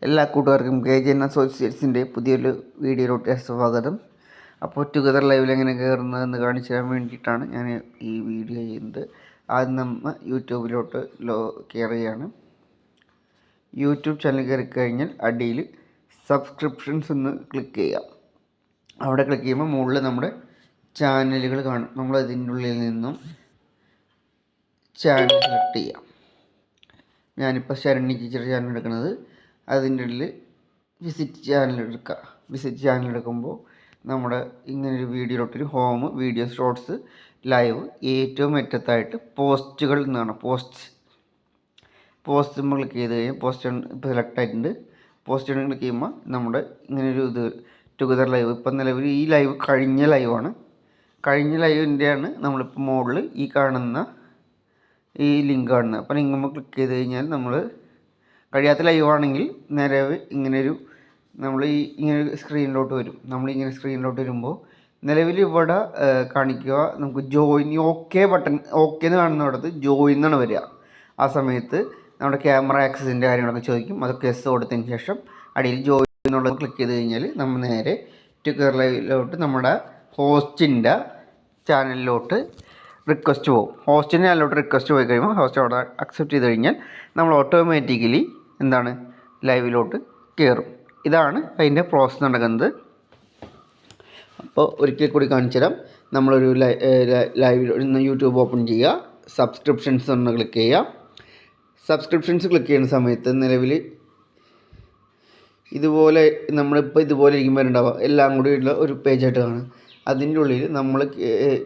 എല്ലാ കൂട്ടുകാർക്കും KJN അസോസിയേറ്റ്സിൻ്റെ പുതിയൊരു വീഡിയോയിലോട്ട് സ്വാഗതം. അപ്പോൾ ടുഗദർ ലൈവിൽ എങ്ങനെ കയറുന്നതെന്ന് കാണിച്ചു തരാൻ വേണ്ടിയിട്ടാണ് ഞാൻ ഈ വീഡിയോ ചെയ്യുന്നത്. ആദ്യം നമ്മൾ യൂട്യൂബിലോട്ട് കയറുകയാണ്. യൂട്യൂബ് ചാനൽ കയറി കഴിഞ്ഞാൽ അടിയിൽ സബ്സ്ക്രിപ്ഷൻസ് എന്ന് ക്ലിക്ക് ചെയ്യാം. അവിടെ ക്ലിക്ക് ചെയ്യുമ്പോൾ മുകളിൽ നമ്മുടെ ചാനലുകൾ കാണും. നമ്മൾ അതിൻ്റെ ഉള്ളിൽ നിന്നും ചാനൽ സെലക്ട് ചെയ്യാം. ഞാനിപ്പോൾ ശരണ്യ ടീച്ചർ ചാനൽ എടുക്കുന്നത്. അതിൻ്റെ ഉള്ളിൽ വിസിറ്റ് ചാനൽ എടുക്കുക. വിസിറ്റ് ചാനൽ എടുക്കുമ്പോൾ നമ്മുടെ ഇങ്ങനൊരു വീഡിയോയിലോട്ടൊരു ഹോം, വീഡിയോ, ഷോർട്സ്, ലൈവ്, ഏറ്റവും അറ്റത്തായിട്ട് പോസ്റ്റുകൾ എന്നാണ്. പോസ്റ്റ് നമ്മൾ ക്ലിക്ക് ചെയ്ത് കഴിഞ്ഞാൽ പോസ്റ്റ് ഇപ്പോൾ സെലക്ട് ആയിട്ടുണ്ട്. പോസ്റ്റ് ക്ലിക്ക് ചെയ്യുമ്പോൾ നമ്മുടെ ഇങ്ങനൊരു ടുഗദർ ലൈവ്, ഇപ്പം നിലവിൽ ഈ ലൈവ് കഴിഞ്ഞ ലൈവാണ്. കഴിഞ്ഞ ലൈവിൻ്റെയാണ് നമ്മളിപ്പോൾ മുകളിൽ ഈ കാണുന്ന ഈ ലിങ്ക് കാണുന്നത്. അപ്പോൾ ലിങ്ക് നമ്മൾ ക്ലിക്ക് ചെയ്ത് കഴിഞ്ഞാൽ നമ്മൾ കഴിയാത്ത ലൈവാണെങ്കിൽ നിലവിൽ ഇങ്ങനൊരു നമ്മൾ ഇങ്ങനെ സ്ക്രീനിലോട്ട് വരും. നമ്മളിങ്ങനെ സ്ക്രീനിലോട്ട് വരുമ്പോൾ നിലവിൽ ഇവിടെ കാണിക്കുക നമുക്ക് ജോയിൻ, ഓക്കെ ബട്ടൺ, ഓക്കെ എന്ന് കാണുന്നിടത്ത് ജോയിൻ എന്നാണ് വരിക. ആ സമയത്ത് നമ്മുടെ ക്യാമറ ആക്സസിൻ്റെ കാര്യങ്ങളൊക്കെ ചോദിക്കും. അതൊക്കെ എസ് കൊടുത്തതിന് ശേഷം അടിയിൽ ജോയിൻ എന്നുള്ളത് ക്ലിക്ക് ചെയ്ത് കഴിഞ്ഞാൽ നമ്മൾ നേരെ ടുഗദർ ലൈവിലോട്ട് നമ്മുടെ ഹോസ്റ്റിൻ്റെ ചാനലിലോട്ട് റിക്വസ്റ്റ് പോകും. ഹോസ്റ്റിൻ്റെ ചാനലിലോട്ട് റിക്വസ്റ്റ് പോയി കഴിയുമ്പോൾ ഹോസ്റ്റ് അവിടെ അക്സെപ്റ്റ് ചെയ്ത് കഴിഞ്ഞാൽ നമ്മൾ ഓട്ടോമാറ്റിക്കലി എന്താണ് ലൈവിലോട്ട് കയറും. ഇതാണ് അതിൻ്റെ പ്രോസസ്സ് നടക്കുന്നത്. അപ്പോൾ ഒരിക്കൽ കൂടി കാണിച്ചു തരാം. നമ്മളൊരു ലൈവിൽ യൂട്യൂബ് ഓപ്പൺ ചെയ്യുക. സബ്സ്ക്രിപ്ഷൻസ് ഒന്ന് ക്ലിക്ക് ചെയ്യുക. സബ്സ്ക്രിപ്ഷൻസ് ക്ലിക്ക് ചെയ്യുന്ന സമയത്ത് നിലവിൽ ഇതുപോലെ നമ്മളിപ്പോൾ ഇതുപോലെ ഇരിക്കുമ്പോൾ ഉണ്ടാവുക എല്ലാം കൂടി ഉള്ള ഒരു പേജായിട്ട് കാണും. അതിൻ്റെ ഉള്ളിൽ നമ്മൾ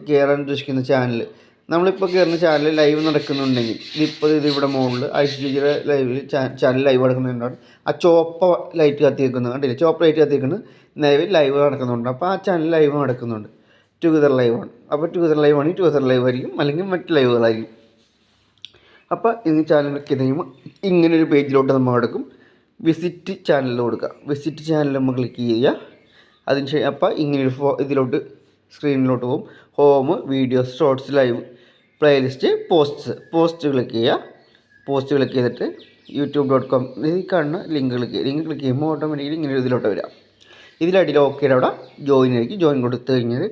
കയറാൻ ഉദ്ദേശിക്കുന്ന ചാനൽ, നമ്മളിപ്പോൾ കയറുന്ന ചാനൽ ലൈവ് നടക്കുന്നുണ്ടെങ്കിൽ ഇതിവിടെ മുകളിൽ ഐശ്വര്യയുടെ ലൈവിൽ ചാനൽ ലൈവ് നടക്കുന്നുണ്ടാണ്. ആ ചുവപ്പ ലൈറ്റ് കത്തി വെക്കുന്നത് കണ്ടില്ല, ചുവപ്പ് ലൈറ്റ് കത്തി വെക്കുന്നത് നിലവിൽ ലൈവ് നടക്കുന്നുണ്ട്. അപ്പോൾ ആ ചാനൽ ലൈവ് നടക്കുന്നുണ്ട്. ടുഗദർ ലൈവാണ്. അപ്പോൾ ടുഗദർ ലൈവ് ആണെങ്കിൽ ടുഗദർ ലൈവ് ആയിരിക്കും, അല്ലെങ്കിൽ മറ്റ് ലൈവുകളായിരിക്കും. അപ്പോൾ ഇന്ന് ചാനൽ ക്ലിക്ക് ചെയ്യുമ്പോൾ ഇങ്ങനൊരു പേജിലോട്ട് നമ്മൾ എടുക്കും. വിസിറ്റ് ചാനലിൽ കൊടുക്കുക. വിസിറ്റ് ചാനൽ നമ്മൾ ക്ലിക്ക് ചെയ്യുക. അതിന് ശേഷം അപ്പോൾ ഇങ്ങനൊരു ഇതിലോട്ട് സ്ക്രീനിലോട്ട് പോകും. Home, videos, shorts, live, playlist, post click ചെയ്യുക. പോസ്റ്റ് ക്ലിക്ക് ചെയ്തിട്ട് youtube.com ഈ കാണുന്ന ലിങ്ക് ക്ലിക്ക് ചെയ്യുമ്പോൾ ഓട്ടോമാറ്റിക്കലി ഇങ്ങനെ ഇതിലോട്ട് വരിക. ഇതിലടിയിൽ ഓക്കെയുടെ അവിടെ ജോയിൻ ആയിരിക്കും. ജോയിൻ കൊടുത്തു കഴിഞ്ഞാൽ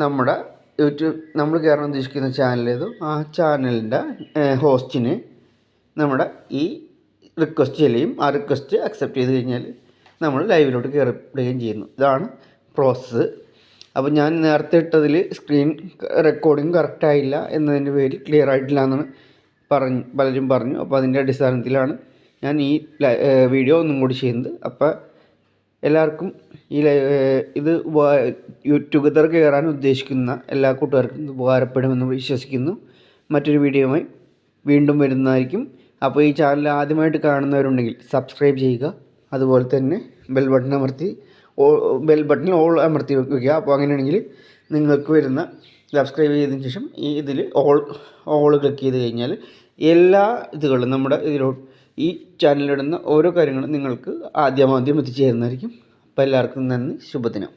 നമ്മുടെ യൂട്യൂബ് നമ്മൾ കയറാൻ ഉദ്ദേശിക്കുന്ന ചാനൽ ഏതോ ആ ചാനലിൻ്റെ ഹോസ്റ്റിന് നമ്മുടെ ഈ റിക്വസ്റ്റ് ചെല്ലുകയും ആ റിക്വസ്റ്റ് അക്സെപ്റ്റ് ചെയ്ത് കഴിഞ്ഞാൽ നമ്മൾ ലൈവിലോട്ട് കയറിപ്പെടുകയും ചെയ്യുന്നു. ഇതാണ് പ്രോസസ്സ്. അപ്പോൾ ഞാൻ നേരത്തെ ഇട്ടതിൽ സ്ക്രീൻ റെക്കോർഡിങ് കറക്റ്റായില്ല എന്നതിൻ്റെ പേരിൽ ക്ലിയർ ആയിട്ടില്ല എന്നാണ് പലരും പറഞ്ഞു. അപ്പോൾ അതിൻ്റെ അടിസ്ഥാനത്തിലാണ് ഞാൻ ഈ വീഡിയോ ഒന്നും കൂടി ചെയ്യുന്നത്. അപ്പോൾ എല്ലാവർക്കും ഇത് ടുഗദർ കയറാൻ ഉദ്ദേശിക്കുന്ന എല്ലാ കൂട്ടുകാർക്കും ഇത് ഉപകാരപ്പെടുമെന്ന് വിശ്വസിക്കുന്നു. മറ്റൊരു വീഡിയോയുമായി വീണ്ടും വരുന്നതായിരിക്കും. അപ്പോൾ ഈ ചാനൽ ആദ്യമായിട്ട് കാണുന്നവരുണ്ടെങ്കിൽ സബ്സ്ക്രൈബ് ചെയ്യുക. അതുപോലെ തന്നെ ബെൽ ബട്ടണിൽ ഓൾ അമർത്തി വയ്ക്കുക. അപ്പോൾ അങ്ങനെയാണെങ്കിൽ നിങ്ങൾക്ക് വരുന്ന സബ്സ്ക്രൈബ് ചെയ്തതിന് ശേഷം ഈ ഇതിൽ ഓൾ ക്ലിക്ക് ചെയ്ത് കഴിഞ്ഞാൽ എല്ലാ ഇതുകളും നമ്മുടെ ഈ ചാനലിലിടുന്ന ഓരോ കാര്യങ്ങളും നിങ്ങൾക്ക് ആദ്യം എത്തിച്ചേരുന്നതായിരിക്കും. അപ്പോൾ എല്ലാവർക്കും നന്ദി, ശുഭദിനം.